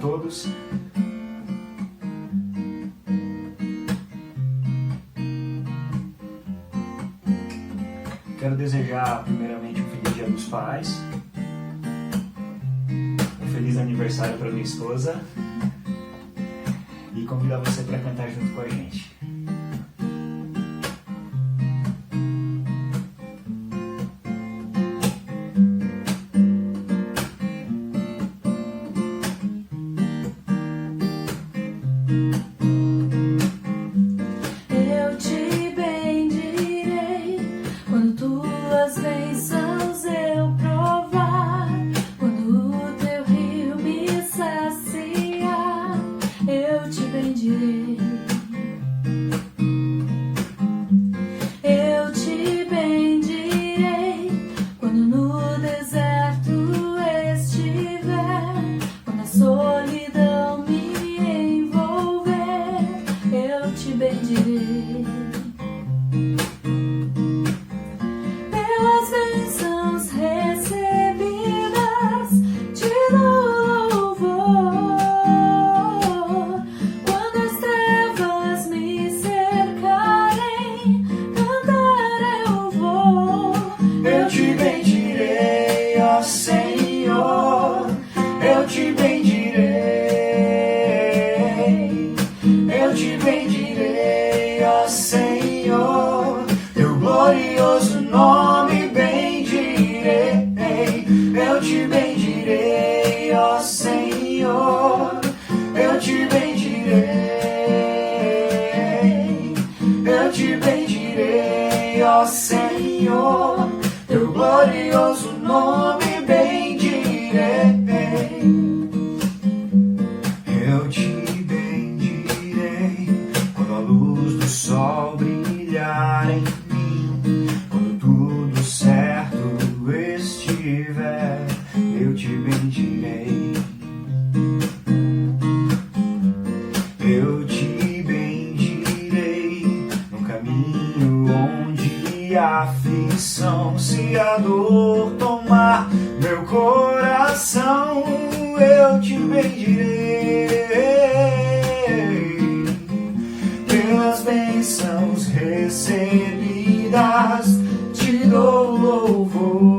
todos. Quero desejar primeiramente um feliz Dia dos Pais, um feliz aniversário para minha esposa e convidar você para cantar junto com a gente. Ó Senhor, teu glorioso nome bendirei. Eu te bendirei quando a luz do sol brilhar em mim, quando tudo certo estiver, eu te bendirei. Eu te bendirei no caminho onde a aflição, se a dor tomar meu coração, eu te bendirei. Pelas bênçãos recebidas, te dou louvor.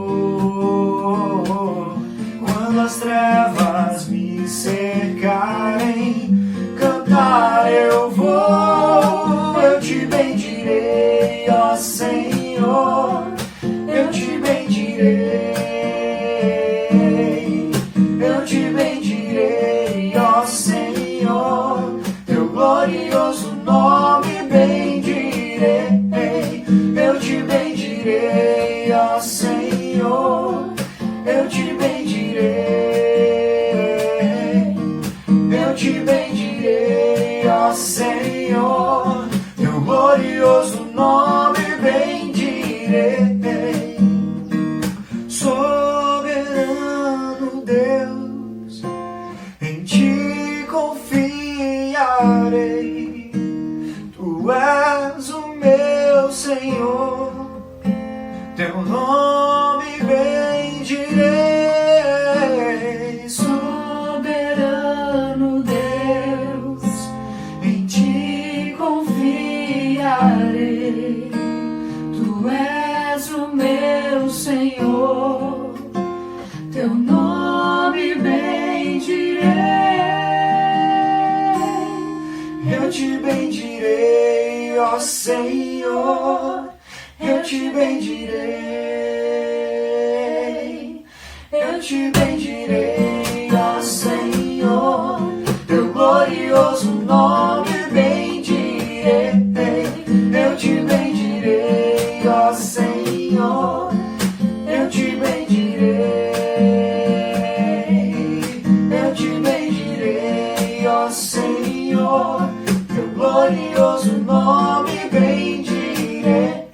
Quando as trevas me cercarem, cantar eu vou. Eu te bendirei, ó Senhor, eu te bendirei. Eu te bendirei, ó Senhor, teu glorioso nome bendirei. Eu te bendirei, ó Senhor, eu te bendirei. Eu te bendirei, ó Senhor, teu glorioso nome bendirei. Soberano Deus, em ti confiarei. Tu és o meu Senhor, teu nome bendirei. Soberano Deus, em ti confiarei. Tu és o meu Senhor, teu nome bendirei. Eu te bendirei, ó Senhor, eu te bendirei. Eu te bendirei, ó Senhor, teu glorioso nome bendirei. Eu te bendirei, ó Senhor, eu te bendirei. Eu te bendirei, ó Senhor, teu glorioso nome bendirei.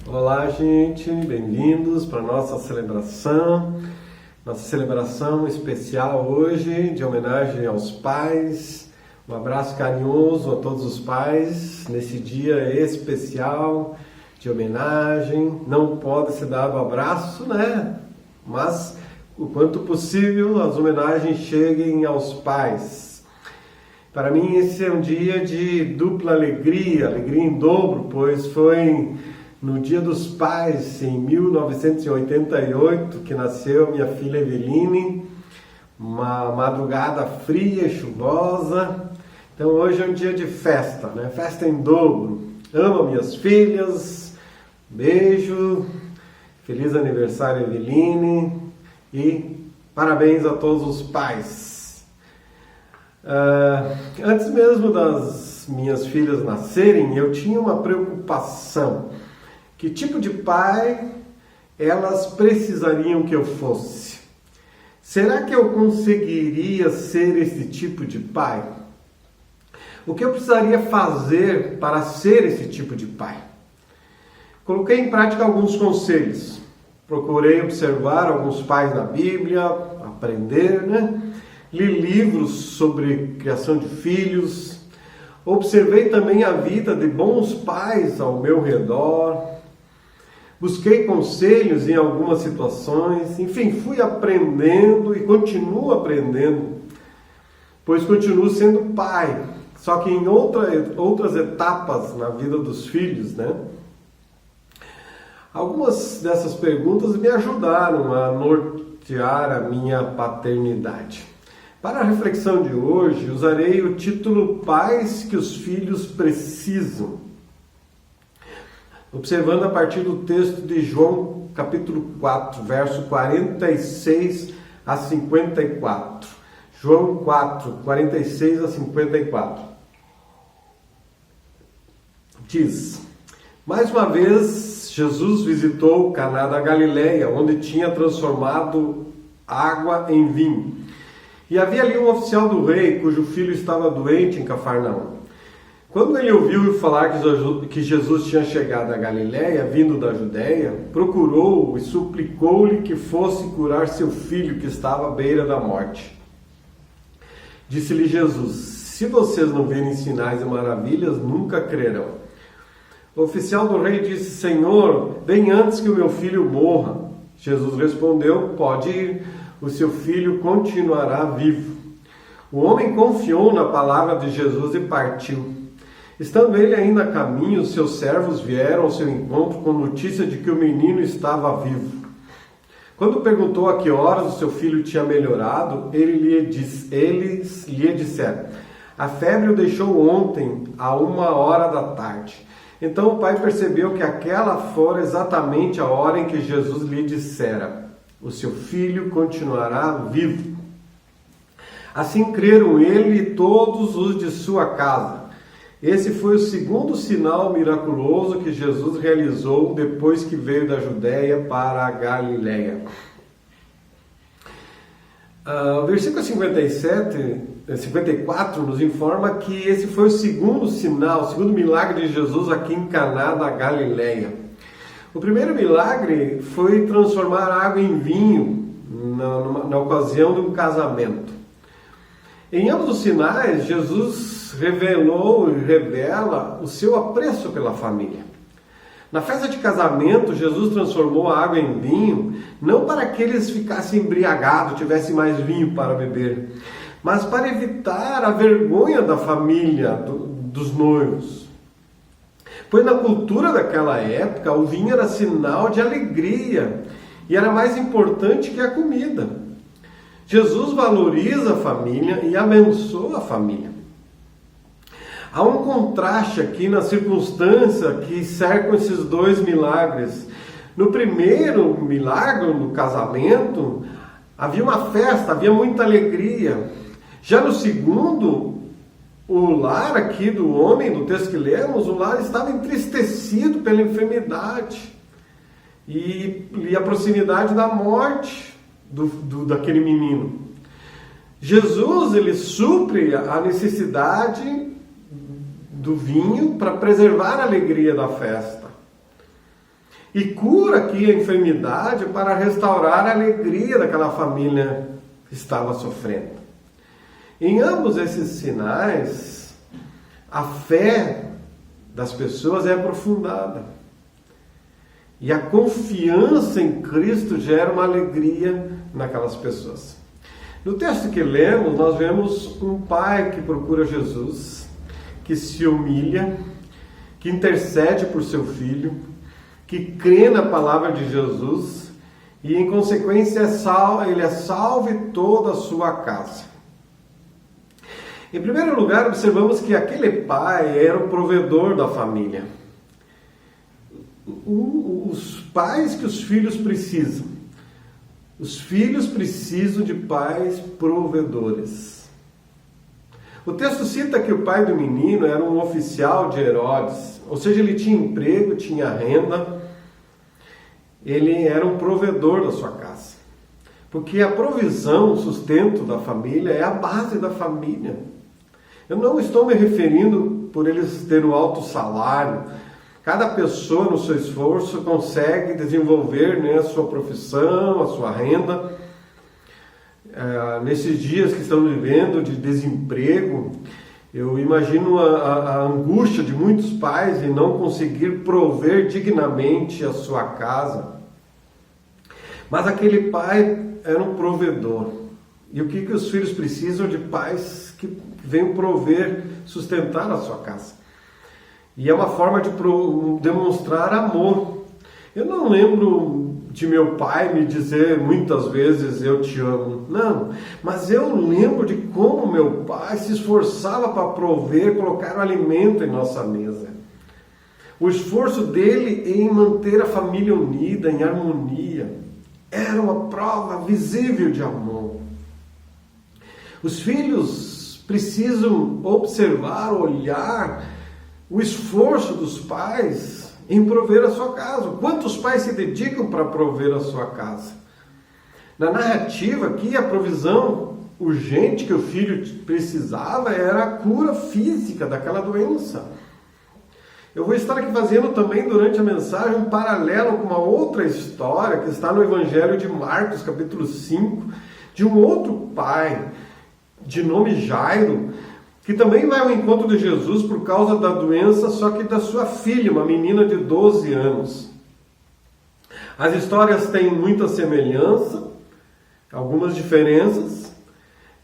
Olá, gente, bem-vindos para a nossa celebração especial hoje de homenagem aos pais. Um abraço carinhoso a todos os pais nesse dia especial de homenagem. Não pode ser dado abraço, né? Mas o quanto possível, as homenagens cheguem aos pais. Para mim, esse é um dia de dupla alegria, alegria em dobro, pois foi no Dia dos Pais, em 1988, que nasceu minha filha Eveline, uma madrugada fria e chuvosa. Então hoje é um dia de festa, né? Festa em dobro. Amo minhas filhas, beijo, feliz aniversário Eveline e parabéns a todos os pais. Antes mesmo das minhas filhas nascerem, eu tinha uma preocupação. Que tipo de pai elas precisariam que eu fosse? Será que eu conseguiria ser esse tipo de pai? O que eu precisaria fazer para ser esse tipo de pai? Coloquei em prática alguns conselhos. Procurei observar alguns pais na Bíblia, aprender, né? Li livros sobre criação de filhos. Observei também a vida de bons pais ao meu redor. Busquei conselhos em algumas situações, enfim, fui aprendendo e continuo aprendendo, pois continuo sendo pai, só que em outras etapas na vida dos filhos, né? Algumas dessas perguntas me ajudaram a nortear a minha paternidade. Para a reflexão de hoje, usarei o título Pais que os Filhos Precisam. Observando a partir do texto de João, capítulo 4, verso 46 a 54. João 4, 46 a 54. Diz: mais uma vez, Jesus visitou Caná da Galileia, onde tinha transformado água em vinho. E havia ali um oficial do rei, cujo filho estava doente em Cafarnaum. Quando ele ouviu falar que Jesus tinha chegado a Galileia, vindo da Judéia, procurou-o e suplicou-lhe que fosse curar seu filho, que estava à beira da morte. Disse-lhe Jesus: se vocês não verem sinais e maravilhas, nunca crerão. O oficial do rei disse: Senhor, vem antes que o meu filho morra. Jesus respondeu: pode ir, o seu filho continuará vivo. O homem confiou na palavra de Jesus e partiu. Estando ele ainda a caminho, seus servos vieram ao seu encontro com notícia de que o menino estava vivo. Quando perguntou a que horas o seu filho tinha melhorado, eles lhe disseram: a febre o deixou ontem, a 13h. Então o pai percebeu que aquela fora exatamente a hora em que Jesus lhe dissera: o seu filho continuará vivo. Assim creram ele e todos os de sua casa. Esse foi o segundo sinal miraculoso que Jesus realizou depois que veio da Judéia para a Galileia. O versículo 54 nos informa que esse foi o segundo sinal, o segundo milagre de Jesus aqui em Caná da Galileia. O primeiro milagre foi transformar água em vinho na ocasião de um casamento. Em ambos os sinais, Jesus revelou e revela o seu apreço pela família. Na festa de casamento, Jesus transformou a água em vinho, não para que eles ficassem embriagados, tivessem mais vinho para beber, mas para evitar a vergonha da família, dos noivos. Pois na cultura daquela época, o vinho era sinal de alegria e era mais importante que a comida. Jesus valoriza a família e abençoa a família. Há um contraste aqui na circunstância que cercam esses dois milagres. No primeiro milagre, no casamento, havia uma festa, havia muita alegria. Já no segundo, o lar aqui do homem, do texto que lemos, o lar estava entristecido pela enfermidade e a proximidade da morte daquele menino. Jesus, ele supre a necessidade do vinho para preservar a alegria da festa. E cura aqui a enfermidade para restaurar a alegria daquela família que estava sofrendo. Em ambos esses sinais, a fé das pessoas é aprofundada. E a confiança em Cristo gera uma alegria naquelas pessoas. No texto que lemos, nós vemos um pai que procura Jesus, que se humilha, que intercede por seu filho, que crê na palavra de Jesus e, em consequência, ele é salvo e toda a sua casa. Em primeiro lugar, observamos que aquele pai era o provedor da família. Os pais que os filhos precisam. Os filhos precisam de pais provedores. O texto cita que o pai do menino era um oficial de Herodes, ou seja, ele tinha emprego, tinha renda, ele era um provedor da sua casa. Porque a provisão, o sustento da família é a base da família. Eu não estou me referindo por eles terem um alto salário. Cada pessoa, no seu esforço, consegue desenvolver, a sua profissão, a sua renda. Nesses dias que estamos vivendo de desemprego, eu imagino a angústia de muitos pais em não conseguir prover dignamente a sua casa. Mas aquele pai era um provedor. E o que os filhos precisam? De pais que venham prover, sustentar a sua casa. E é uma forma de demonstrar amor. Eu não lembro de meu pai me dizer muitas vezes eu te amo. Não, mas eu lembro de como meu pai se esforçava para prover, colocar o alimento em nossa mesa. O esforço dele em manter a família unida, em harmonia, era uma prova visível de amor. Os filhos precisam observar, olhar o esforço dos pais em prover a sua casa. Quantos pais se dedicam para prover a sua casa? Na narrativa aqui, a provisão urgente que o filho precisava era a cura física daquela doença. Eu vou estar aqui fazendo também durante a mensagem um paralelo com uma outra história que está no Evangelho de Marcos, capítulo 5, de um outro pai de nome Jairo, que também vai ao encontro de Jesus por causa da doença, só que da sua filha, uma menina de 12 anos. As histórias têm muita semelhança, algumas diferenças.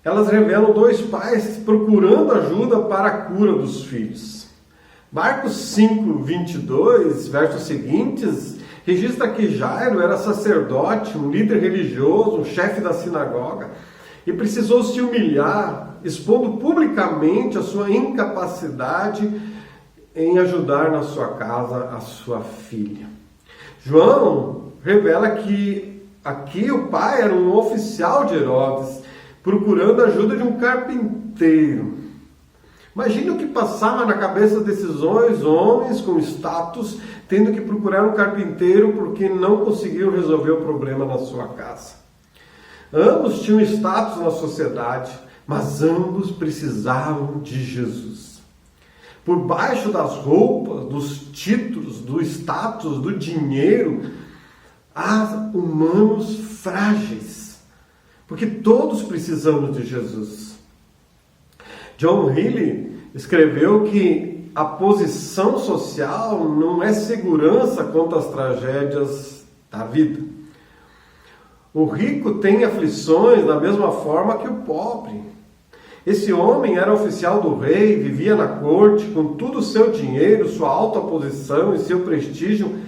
Elas revelam dois pais procurando ajuda para a cura dos filhos. Marcos 5, 22, versos seguintes, registra que Jairo era sacerdote, um líder religioso, um chefe da sinagoga, e precisou se humilhar, expondo publicamente a sua incapacidade em ajudar na sua casa a sua filha. João revela que aqui o pai era um oficial de Herodes, procurando a ajuda de um carpinteiro. Imagine o que passava na cabeça desses dois homens com status, tendo que procurar um carpinteiro porque não conseguiam resolver o problema na sua casa. Ambos tinham status na sociedade, mas ambos precisavam de Jesus. Por baixo das roupas, dos títulos, do status, do dinheiro, há humanos frágeis, porque todos precisamos de Jesus. John Healy escreveu que a posição social não é segurança contra as tragédias da vida. O rico tem aflições da mesma forma que o pobre. Esse homem era oficial do rei, vivia na corte, com todo o seu dinheiro, sua alta posição e seu prestígio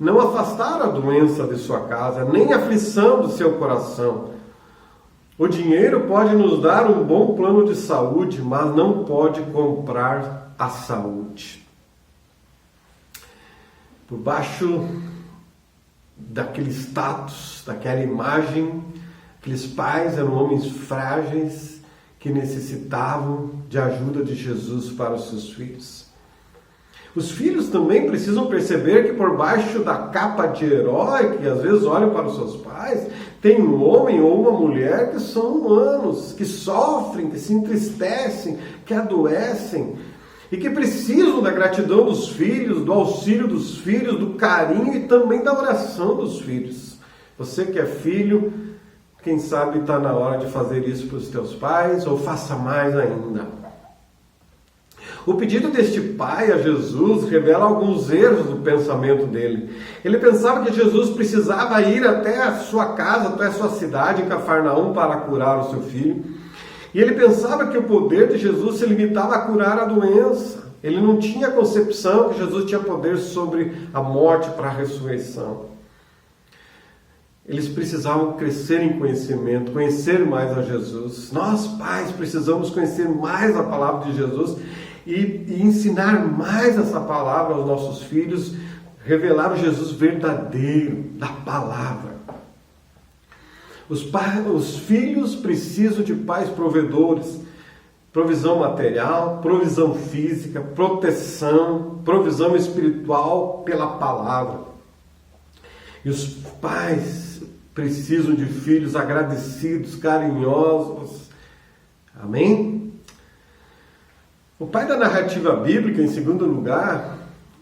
não afastaram a doença de sua casa, nem a aflição do seu coração. O dinheiro pode nos dar um bom plano de saúde, mas não pode comprar a saúde. Por baixo daquele status, daquela imagem, aqueles pais eram homens frágeis que necessitavam de ajuda de Jesus para os seus filhos. Os filhos também precisam perceber que por baixo da capa de herói, que às vezes olham para os seus pais, tem um homem ou uma mulher que são humanos, que sofrem, que se entristecem, que adoecem, e que precisam da gratidão dos filhos, do auxílio dos filhos, do carinho e também da oração dos filhos. Você que é filho, quem sabe está na hora de fazer isso para os teus pais, ou faça mais ainda. O pedido deste pai a Jesus revela alguns erros do pensamento dele. Ele pensava que Jesus precisava ir até a sua casa, até a sua cidade, em Cafarnaum, para curar o seu filho. E ele pensava que o poder de Jesus se limitava a curar a doença. Ele não tinha concepção que Jesus tinha poder sobre a morte para a ressurreição. Eles precisavam crescer em conhecimento, conhecer mais a Jesus. Nós, pais, precisamos conhecer mais a palavra de Jesus e ensinar mais essa palavra aos nossos filhos, revelar o Jesus verdadeiro da palavra. Os filhos precisam de pais provedores, provisão material, provisão física, proteção, provisão espiritual pela palavra. E os pais precisam de filhos agradecidos, carinhosos. Amém? O pai da narrativa bíblica, em segundo lugar,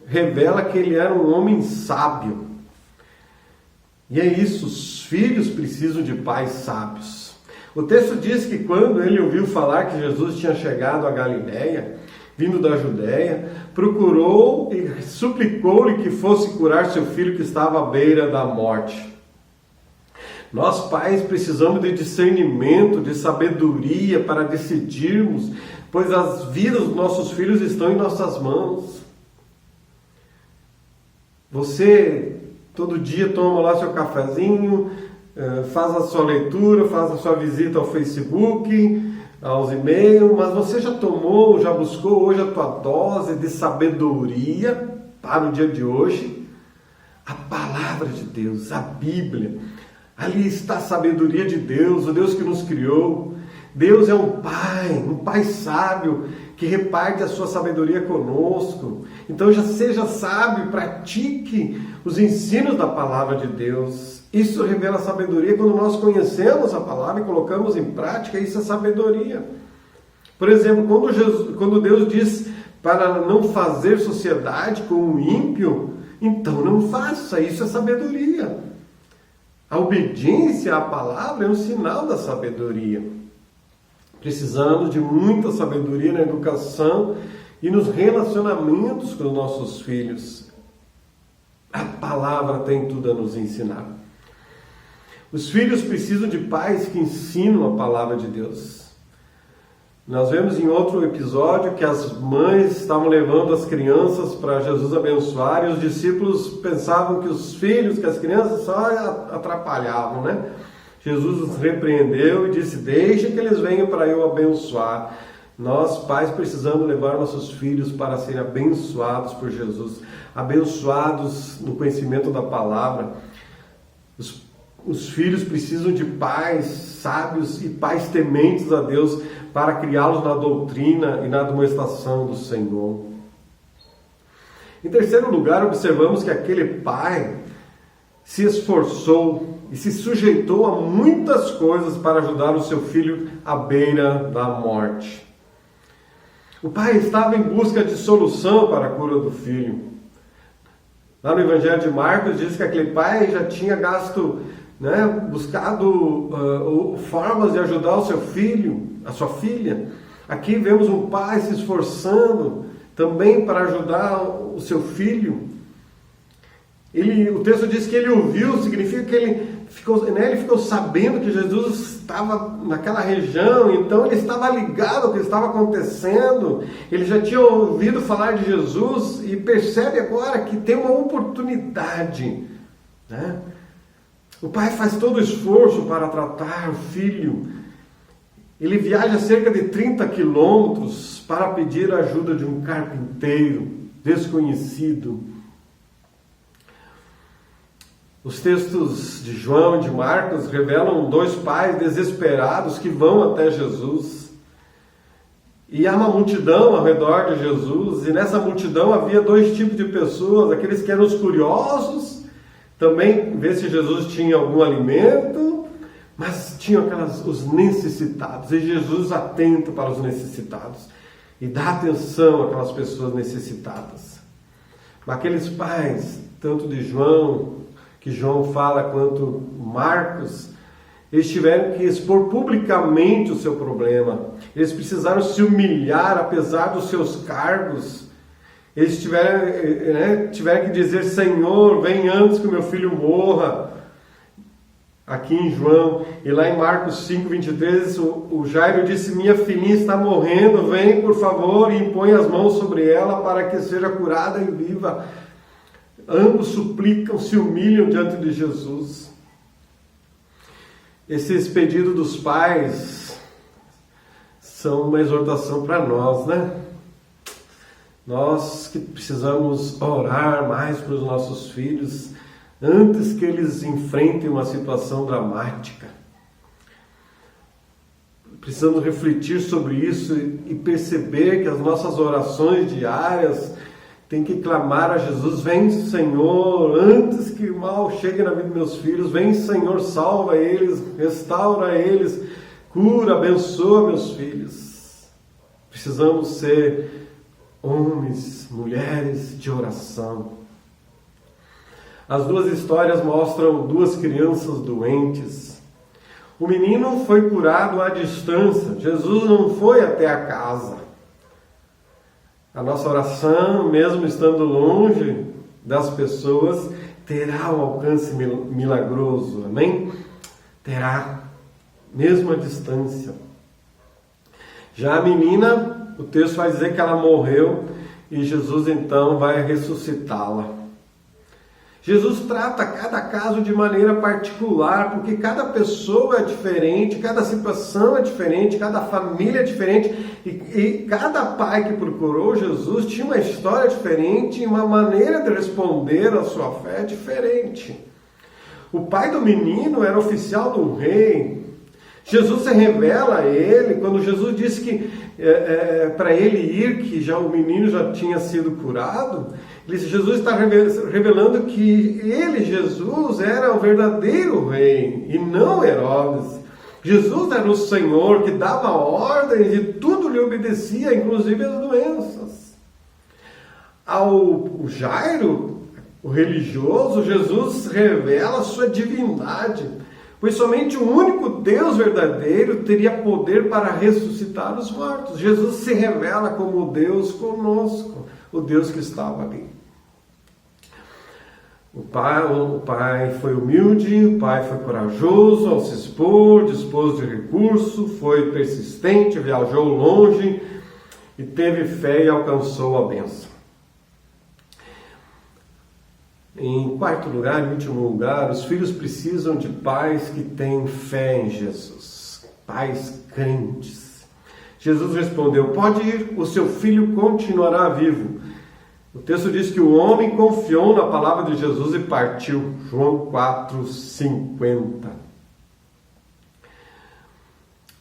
revela que ele era um homem sábio. E é isso, os filhos precisam de pais sábios. O texto diz que quando ele ouviu falar que Jesus tinha chegado a Galiléia, vindo da Judéia, procurou e suplicou-lhe que fosse curar seu filho que estava à beira da morte. Nós, pais, precisamos de discernimento, de sabedoria para decidirmos, pois as vidas dos nossos filhos estão em nossas mãos. Você todo dia toma lá seu cafezinho, faz a sua leitura, faz a sua visita ao Facebook, aos e-mails, mas você já tomou, já buscou hoje a tua dose de sabedoria para o dia de hoje? A palavra de Deus, a Bíblia. Ali está a sabedoria de Deus, o Deus que nos criou. Deus é um pai sábio, que reparte a sua sabedoria conosco. Então já seja sábio, pratique os ensinos da palavra de Deus. Isso revela sabedoria. Quando nós conhecemos a palavra e colocamos em prática, isso é sabedoria. Por exemplo, quando Deus diz para não fazer sociedade com o ímpio, então não faça, isso é sabedoria. A obediência à palavra é um sinal da sabedoria. Precisamos de muita sabedoria na educação e nos relacionamentos com os nossos filhos. A palavra tem tudo a nos ensinar. Os filhos precisam de pais que ensinam a palavra de Deus. Nós vemos em outro episódio que as mães estavam levando as crianças para Jesus abençoar e os discípulos pensavam que os filhos, que as crianças só atrapalhavam, né? Jesus os repreendeu e disse: deixem que eles venham para eu abençoar. Nós, pais, precisamos levar nossos filhos para serem abençoados por Jesus, abençoados no conhecimento da palavra. Os filhos precisam de pais sábios e pais tementes a Deus para criá-los na doutrina e na admoestação do Senhor. Em terceiro lugar, observamos que aquele pai se esforçou e se sujeitou a muitas coisas para ajudar o seu filho à beira da morte. O pai estava em busca de solução para a cura do filho. Lá no Evangelho de Marcos diz que aquele pai já tinha buscado formas de ajudar o seu filho, a sua filha. Aqui vemos um pai se esforçando também para ajudar o seu filho. O texto diz que ele ouviu, significa que ele ficou sabendo que Jesus estava naquela região, então ele estava ligado ao que estava acontecendo, ele já tinha ouvido falar de Jesus e percebe agora que tem uma oportunidade, né? O pai faz todo o esforço para tratar o filho. Ele viaja cerca de 30 quilômetros para pedir a ajuda de um carpinteiro desconhecido. Os textos de João e de Marcos revelam dois pais desesperados que vão até Jesus. E há uma multidão ao redor de Jesus, e nessa multidão havia dois tipos de pessoas: aqueles que eram os curiosos, também ver se Jesus tinha algum alimento, mas tinham os necessitados, e Jesus atento para os necessitados, e dá atenção àquelas pessoas necessitadas. Aqueles pais, tanto de João, que João fala, quanto Marcos, Eles tiveram que expor publicamente o seu problema. Eles precisaram se humilhar apesar dos seus cargos. Eles tiveram que dizer: Senhor, vem antes que o meu filho morra. Aqui em João, e lá em Marcos 5:23, o Jairo disse: minha filhinha está morrendo, vem por favor e impõe as mãos sobre ela para que seja curada e viva. Ambos suplicam, se humilham diante de Jesus. Esses pedidos dos pais são uma exortação para nós, né? Nós que precisamos orar mais para os nossos filhos antes que eles enfrentem uma situação dramática. Precisamos refletir sobre isso e perceber que as nossas orações diárias têm que clamar a Jesus: vem, Senhor, antes que o mal chegue na vida dos meus filhos, vem, Senhor, salva eles, restaura eles, cura, abençoa meus filhos. Precisamos ser homens, mulheres de oração. As duas histórias mostram duas crianças doentes. O menino foi curado à distância. Jesus não foi até a casa. A nossa oração, mesmo estando longe das pessoas, terá um alcance milagroso. Amém? Terá, mesmo à distância. Já a menina, o texto vai dizer que ela morreu e Jesus então vai ressuscitá-la. Jesus trata cada caso de maneira particular, porque cada pessoa é diferente, cada situação é diferente, cada família é diferente, e cada pai que procurou Jesus tinha uma história diferente e uma maneira de responder à sua fé diferente. O pai do menino era oficial do rei. Jesus se revela a ele, quando Jesus disse que para ele ir, que já o menino já tinha sido curado. Jesus está revelando que ele, Jesus, era o verdadeiro rei e não Herodes. Jesus era o Senhor que dava ordens e tudo lhe obedecia, inclusive as doenças. Ao Jairo, o religioso, Jesus revela a sua divindade, pois somente o único Deus verdadeiro teria poder para ressuscitar os mortos. Jesus se revela como o Deus conosco, o Deus que estava ali. O pai foi humilde, o pai foi corajoso ao se expor, dispôs de recurso, foi persistente, viajou longe e teve fé e alcançou a bênção. Em quarto lugar, em último lugar, os filhos precisam de pais que têm fé em Jesus, pais crentes. Jesus respondeu: pode ir, o seu filho continuará vivo. O texto diz que o homem confiou na palavra de Jesus e partiu. João 4:50.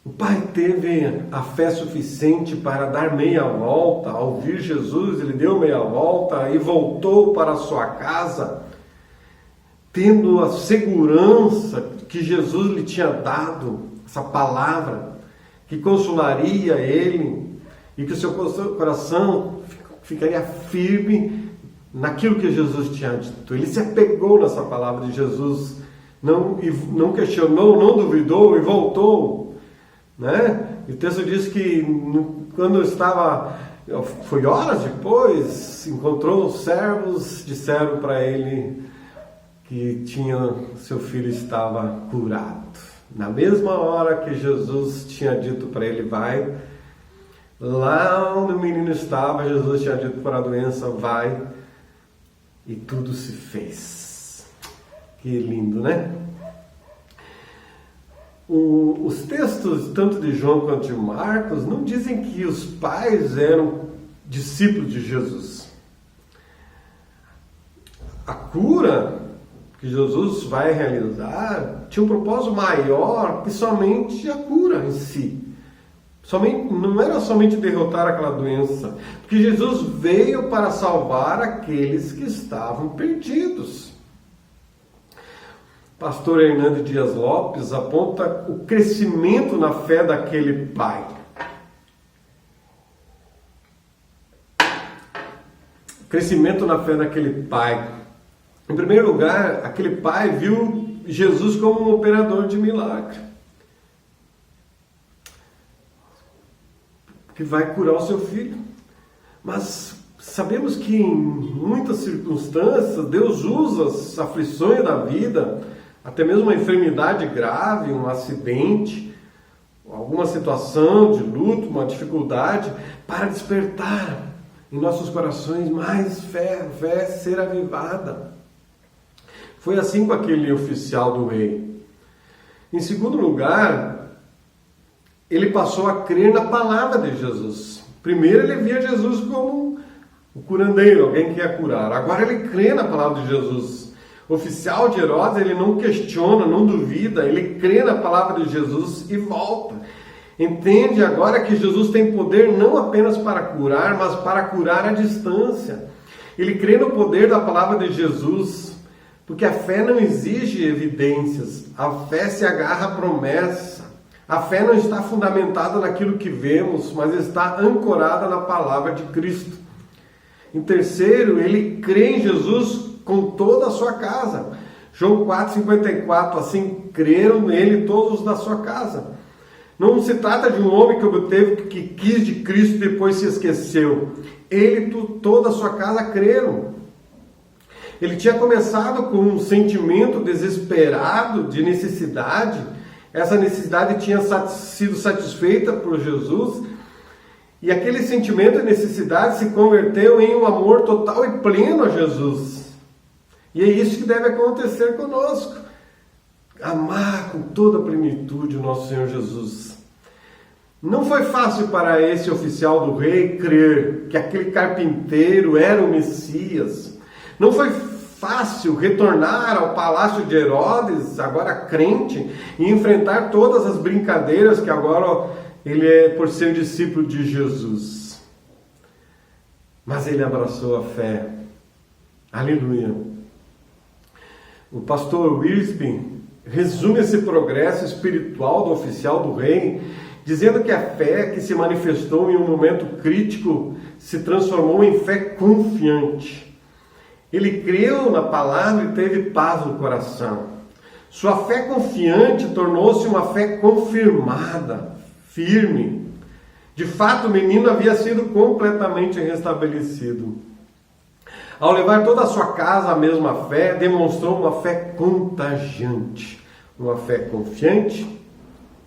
O pai teve a fé suficiente para dar meia volta. Ao ouvir Jesus, ele deu meia volta e voltou para a sua casa, tendo a segurança que Jesus lhe tinha dado, essa palavra, que consolaria ele e que o seu coração ficaria firme naquilo que Jesus tinha dito. Ele se apegou nessa palavra de Jesus, não questionou, não duvidou e voltou, né? E o texto diz que quando foi horas depois, encontrou os servos, disseram para ele que seu filho estava curado. Na mesma hora que Jesus tinha dito para ele: vai, lá onde o menino estava, Jesus tinha dito para a doença: vai, e tudo se fez. Que lindo, né? Os textos, tanto de João quanto de Marcos, não dizem que os pais eram discípulos de Jesus. A cura que Jesus vai realizar tinha um propósito maior que somente a cura em si. Não era somente derrotar aquela doença, porque Jesus veio para salvar aqueles que estavam perdidos. Pastor Hernando Dias Lopes aponta o crescimento na fé daquele pai. Crescimento na fé daquele pai. Em primeiro lugar, aquele pai viu Jesus como um operador de milagre, que vai curar o seu filho. Mas sabemos que em muitas circunstâncias Deus usa as aflições da vida, até mesmo uma enfermidade grave, um acidente, alguma situação de luto, uma dificuldade, para despertar em nossos corações mais fé ser avivada. Foi assim com aquele oficial do rei. Em segundo lugar, ele passou a crer na palavra de Jesus. Primeiro ele via Jesus como o curandeiro, alguém que ia curar. Agora ele crê na palavra de Jesus. O oficial de Herodes, ele não questiona, não duvida, ele crê na palavra de Jesus e volta. Entende agora que Jesus tem poder não apenas para curar, mas para curar à distância. Ele crê no poder da palavra de Jesus, porque a fé não exige evidências, a fé se agarra à promessa. A fé não está fundamentada naquilo que vemos, mas está ancorada na palavra de Cristo. Em terceiro, ele crê em Jesus com toda a sua casa. João 4,54, assim creram nele todos da sua casa. Não se trata de um homem que obteve, que quis de Cristo e depois se esqueceu. Ele e toda a sua casa creram. Ele tinha começado com um sentimento desesperado de necessidade. Essa necessidade tinha sido satisfeita por Jesus. E aquele sentimento de necessidade se converteu em um amor total e pleno a Jesus. E é isso que deve acontecer conosco. Amar com toda a plenitude o nosso Senhor Jesus. Não foi fácil para esse oficial do rei crer que aquele carpinteiro era o Messias. Não foi fácil retornar ao palácio de Herodes, agora crente, e enfrentar todas as brincadeiras que agora ele é por ser discípulo de Jesus. Mas ele abraçou a fé. Aleluia. O pastor Wiersbe resume esse progresso espiritual do oficial do rei, dizendo que a fé que se manifestou em um momento crítico se transformou em fé confiante. Ele creu na palavra e teve paz no coração. Sua fé confiante tornou-se uma fé confirmada, firme. De fato, o menino havia sido completamente restabelecido. Ao levar toda a sua casa à mesma fé, demonstrou uma fé contagiante, uma fé confiante,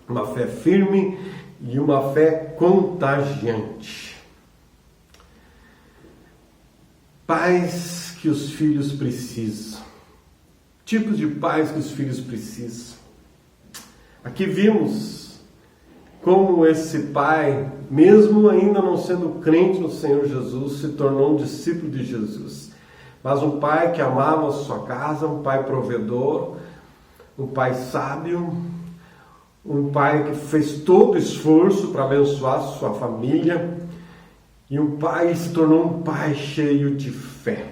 uma fé firme e uma fé contagiante. Pais que os filhos precisam. Tipos de pais que os filhos precisam. Aqui vimos como esse pai, mesmo ainda não sendo crente no Senhor Jesus, se tornou um discípulo de Jesus. Mas um pai que amava a sua casa, um pai provedor, um pai sábio, um pai que fez todo o esforço para abençoar a sua família, e um pai se tornou um pai cheio de fé.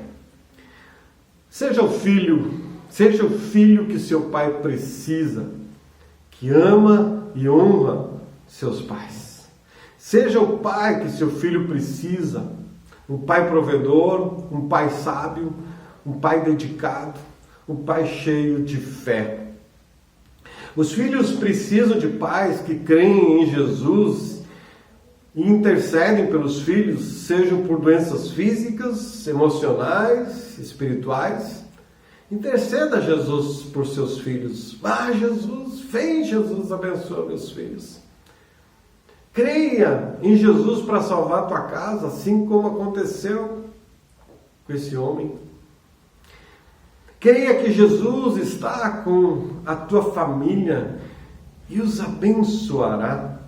Seja o filho que seu pai precisa, que ama e honra seus pais. Seja o pai que seu filho precisa, um pai provedor, um pai sábio, um pai dedicado, um pai cheio de fé. Os filhos precisam de pais que creem em Jesus e intercedem pelos filhos, sejam por doenças físicas, emocionais, espirituais. Interceda a Jesus por seus filhos. Jesus, vem Jesus, abençoa meus filhos. Creia em Jesus para salvar a tua casa, assim como aconteceu com esse homem. Creia que Jesus está com a tua família e os abençoará.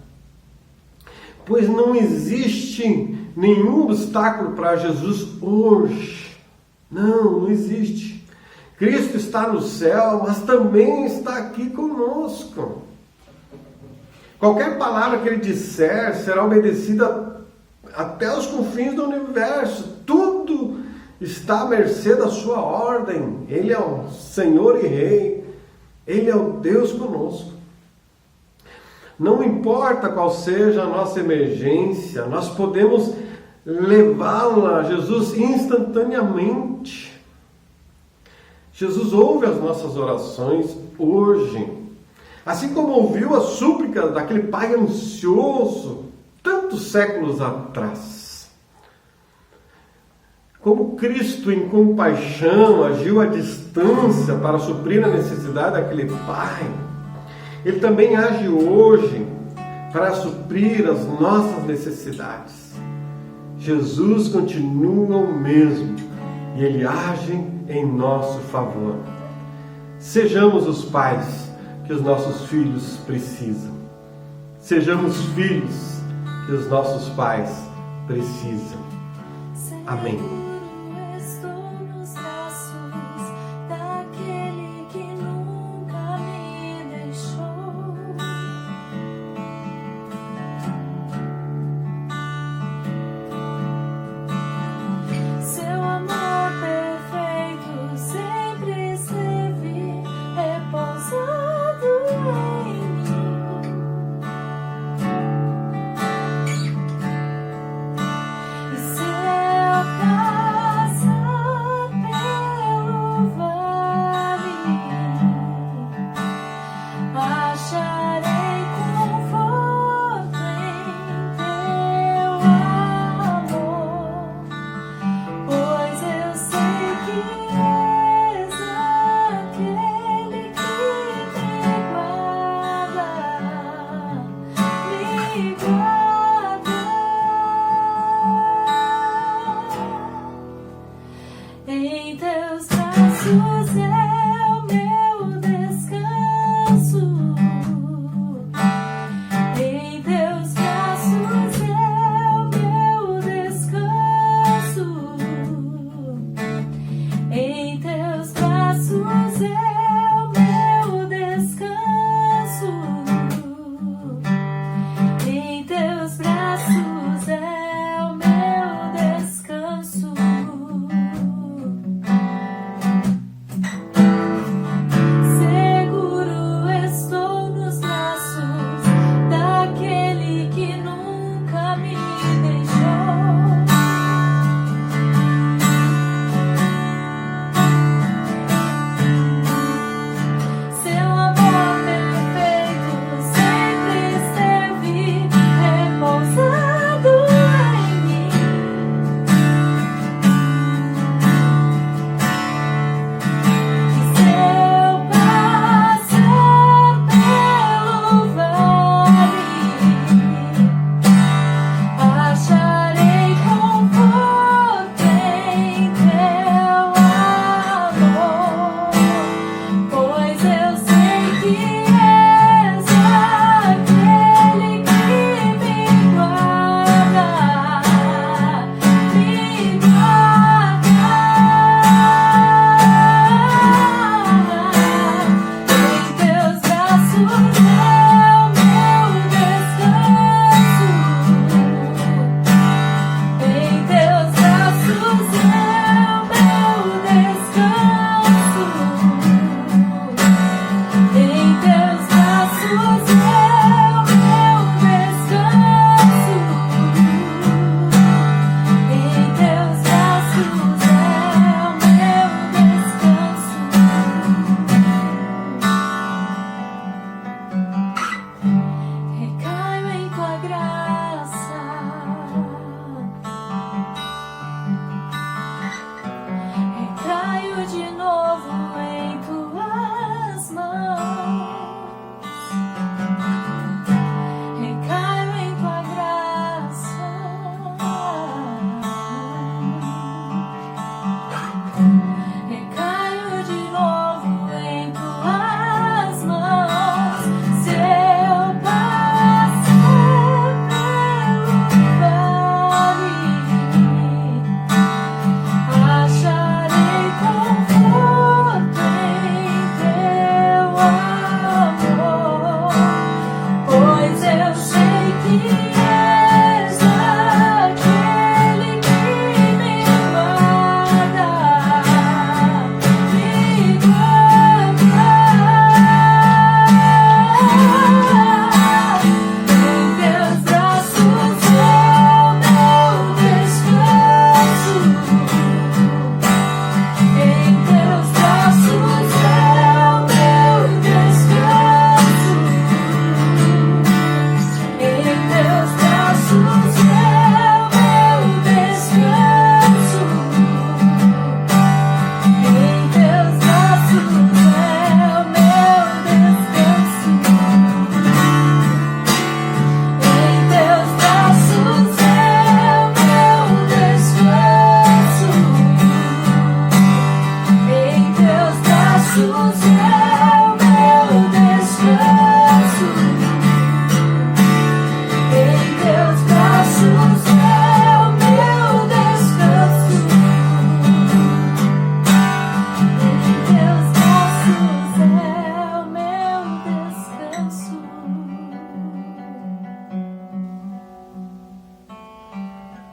Pois não existe nenhum obstáculo para Jesus hoje. Não existe. Cristo está no céu, mas também está aqui conosco. Qualquer palavra que ele disser será obedecida até os confins do universo. Tudo está à mercê da sua ordem. Ele é o Senhor e Rei. Ele é o Deus conosco. Não importa qual seja a nossa emergência, nós podemos levá-la a Jesus instantaneamente. Jesus ouve as nossas orações hoje. Assim como ouviu a súplica daquele pai ansioso tantos séculos atrás. Como Cristo, em compaixão, agiu à distância para suprir a necessidade daquele pai, Ele também age hoje para suprir as nossas necessidades. Jesus continua o mesmo e Ele age em nosso favor. Sejamos os pais que os nossos filhos precisam. Sejamos filhos que os nossos pais precisam. Amém. Estou nos braços daquele que nunca me deixou. Seu amor perfeito sempre esteve repousado em mim. E seu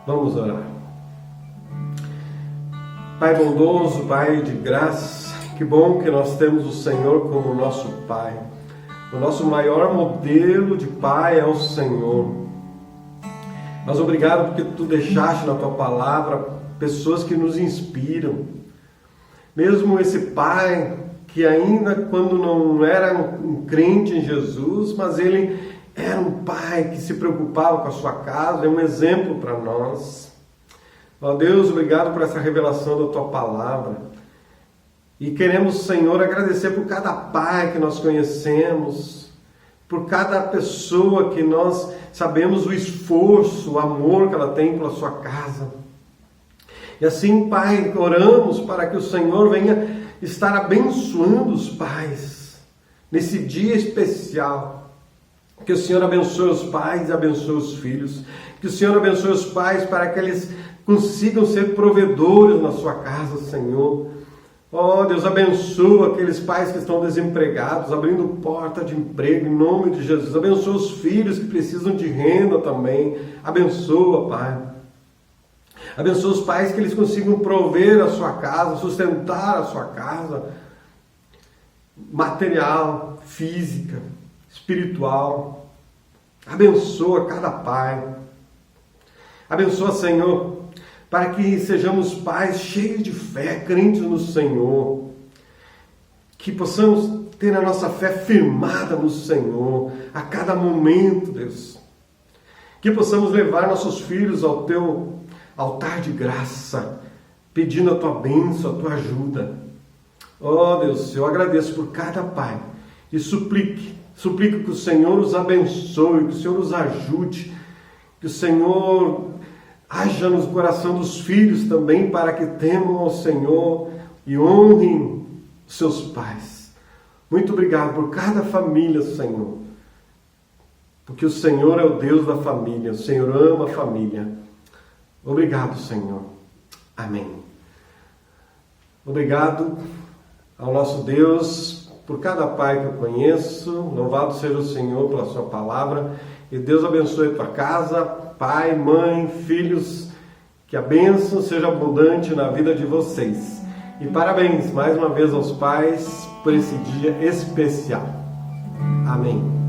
Vamos orar. Pai bondoso, Pai de graça, que bom que nós temos o Senhor como nosso Pai. O nosso maior modelo de Pai é o Senhor. Mas obrigado porque Tu deixaste na Tua palavra pessoas que nos inspiram. Mesmo esse Pai que ainda quando não era um crente em Jesus, mas ele era um Pai que se preocupava com a sua casa, é um exemplo para nós. Ó Deus, obrigado por essa revelação da Tua palavra. E queremos, Senhor, agradecer por cada pai que nós conhecemos, por cada pessoa que nós sabemos o esforço, o amor que ela tem pela sua casa. E assim, Pai, oramos para que o Senhor venha estar abençoando os pais nesse dia especial. Que o Senhor abençoe os pais e abençoe os filhos. Que o Senhor abençoe os pais para que eles consigam ser provedores na sua casa, Senhor. Oh, Deus, abençoa aqueles pais que estão desempregados, abrindo porta de emprego em nome de Jesus. Abençoa os filhos que precisam de renda também. Abençoa, Pai. Abençoa os pais que eles consigam prover a sua casa, sustentar a sua casa, material, física, espiritual. Abençoa cada pai. Abençoa, Senhor, para que sejamos pais cheios de fé, crentes no Senhor. Que possamos ter a nossa fé firmada no Senhor a cada momento, Deus. Que possamos levar nossos filhos ao Teu altar de graça, pedindo a Tua bênção, a Tua ajuda. Oh, Deus, eu agradeço por cada pai e suplico que o Senhor os abençoe, que o Senhor os ajude, que o Senhor haja no coração dos filhos também para que temam ao Senhor e honrem seus pais. Muito obrigado por cada família, Senhor, porque o Senhor é o Deus da família, o Senhor ama a família. Obrigado, Senhor. Amém. Obrigado ao nosso Deus por cada pai que eu conheço. Louvado seja o Senhor pela sua palavra. E Deus abençoe a tua casa, pai, mãe, filhos. Que a bênção seja abundante na vida de vocês. E parabéns mais uma vez aos pais por esse dia especial. Amém.